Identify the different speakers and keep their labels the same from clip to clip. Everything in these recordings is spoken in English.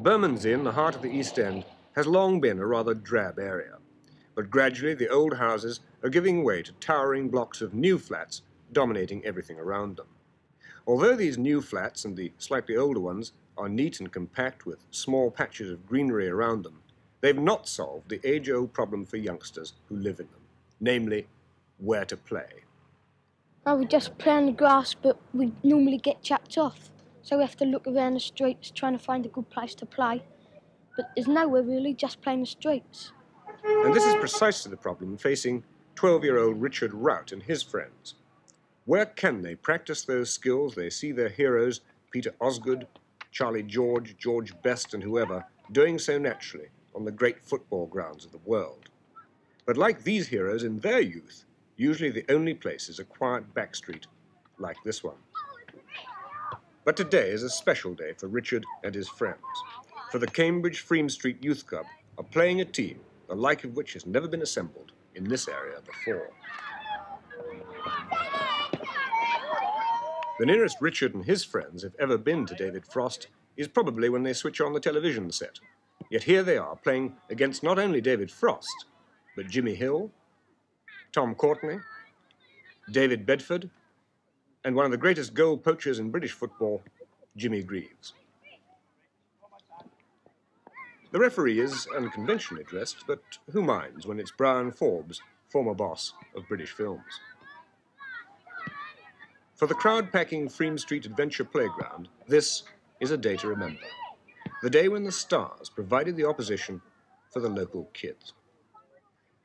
Speaker 1: Bermondsey, in the heart of the East End, has long been a rather drab area, but gradually the old houses are giving way to towering blocks of new flats dominating everything around them. Although these new flats and the slightly older ones are neat and compact with small patches of greenery around them, they've not solved the age-old problem for youngsters who live in them, namely, where to play.
Speaker 2: Oh, we just play on the grass, but we normally get chapped off. So we have to look around the streets trying to find a good place to play. But there's nowhere really, just playing the streets.
Speaker 1: And this is precisely the problem facing 12-year-old Richard Rout and his friends. Where can they practice those skills they see their heroes, Peter Osgood, Charlie George, George Best and whoever, doing so naturally on the great football grounds of the world? But like these heroes in their youth, usually the only place is a quiet back street like this one. But today is a special day for Richard and his friends, for the Cambridge Frean Street Youth Club are playing a team the like of which has never been assembled in this area before. The nearest Richard and his friends have ever been to David Frost is probably when they switch on the television set. Yet here they are playing against not only David Frost, but Jimmy Hill, Tom Courtenay, David Bedford, and one of the greatest goal poachers in British football, Jimmy Greaves. The referee is unconventionally dressed, but who minds when it's Bryan Forbes, former boss of British Films. For the crowd-packing Frean Street Adventure Playground, this is a day to remember. The day when the stars provided the opposition for the local kids.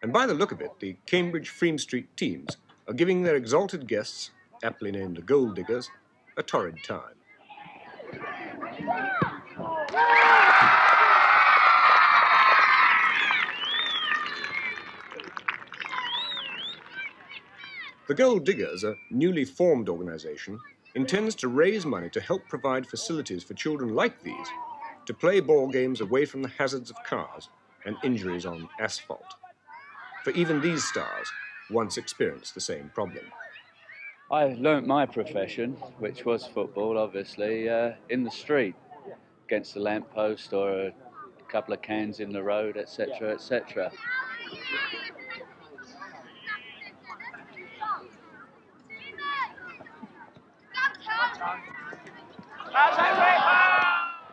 Speaker 1: And by the look of it, the Cambridge Frean Street teams are giving their exalted guests, aptly named the Goaldiggers, a torrid time. The Goaldiggers, a newly formed organisation, intends to raise money to help provide facilities for children like these to play ball games away from the hazards of cars and injuries on asphalt. For even these stars once experienced the same problem.
Speaker 3: I learnt my profession, which was football, obviously, in the street, against a lamppost or a couple of cans in the road, etc., etc.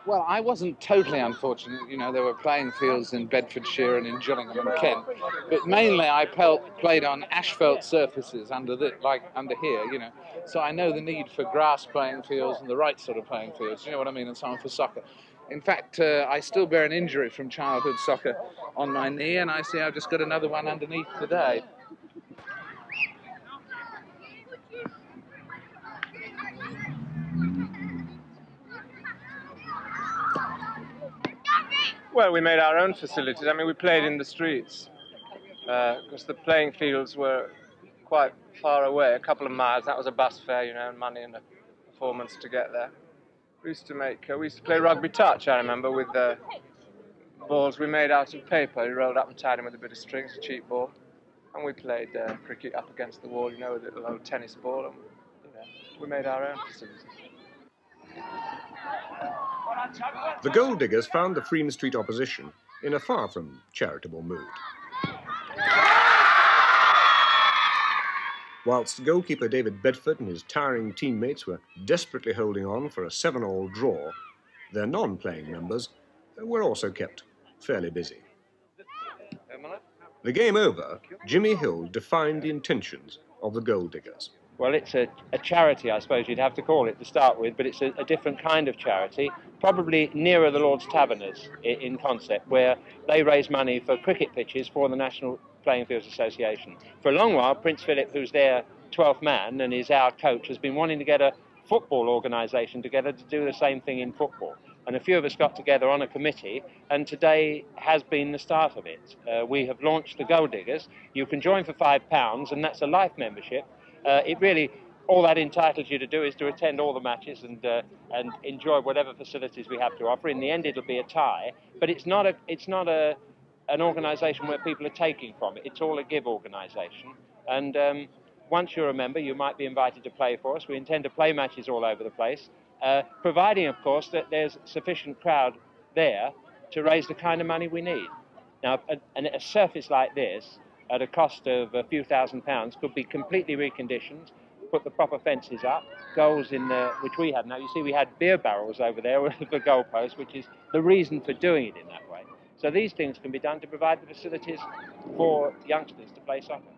Speaker 4: Well, I wasn't totally unfortunate. You know, there were playing fields in Bedfordshire and in Gillingham and Kent, but mainly I played on asphalt surfaces under here, you know. So I know the need for grass playing fields and the right sort of playing fields, you know what I mean, and so on for soccer. In fact, I still bear an injury from childhood soccer on my knee, and I see I've just got another one underneath today.
Speaker 5: Well, we made our own facilities. I mean, we played in the streets because the playing fields were quite far away, a couple of miles. That was a bus fare, you know, and money and a performance to get there. We used to play rugby touch, I remember, with the balls we made out of paper. We rolled up and tied them with a bit of string, a cheap ball. And we played cricket up against the wall, you know, with a little old tennis ball. And, you know, we made our own facilities.
Speaker 1: The Goaldiggers found the Frean Street opposition in a far from charitable mood. Whilst goalkeeper David Bedford and his towering teammates were desperately holding on for a 7-all draw, their non-playing members were also kept fairly busy. The game over, Jimmy Hill defined the intentions of the Goaldiggers.
Speaker 6: Well, it's a charity, I suppose you'd have to call it to start with, but it's a different kind of charity, probably nearer the Lord's Taverners in concept, where they raise money for cricket pitches for the National Playing Fields Association. For a long while, Prince Philip, who's their 12th man and is our coach, has been wanting to get a football organisation together to do the same thing in football. And a few of us got together on a committee, and today has been the start of it. We have launched the Goaldiggers. You can join for £5, and that's a life membership. It really, all that entitles you to do is to attend all the matches and enjoy whatever facilities we have to offer. In the end, it'll be a tie, but it's not an organisation where people are taking from it. It's all a give organisation, and once you're a member, you might be invited to play for us. We intend to play matches all over the place, providing, of course, that there's sufficient crowd there to raise the kind of money we need. Now, a surface like this, at a cost of a few £1,000s, could be completely reconditioned, put the proper fences up, goals in there, which we had. Now, you see, we had beer barrels over there with the goalposts, which is the reason for doing it in that way. So these things can be done to provide the facilities for youngsters to play soccer.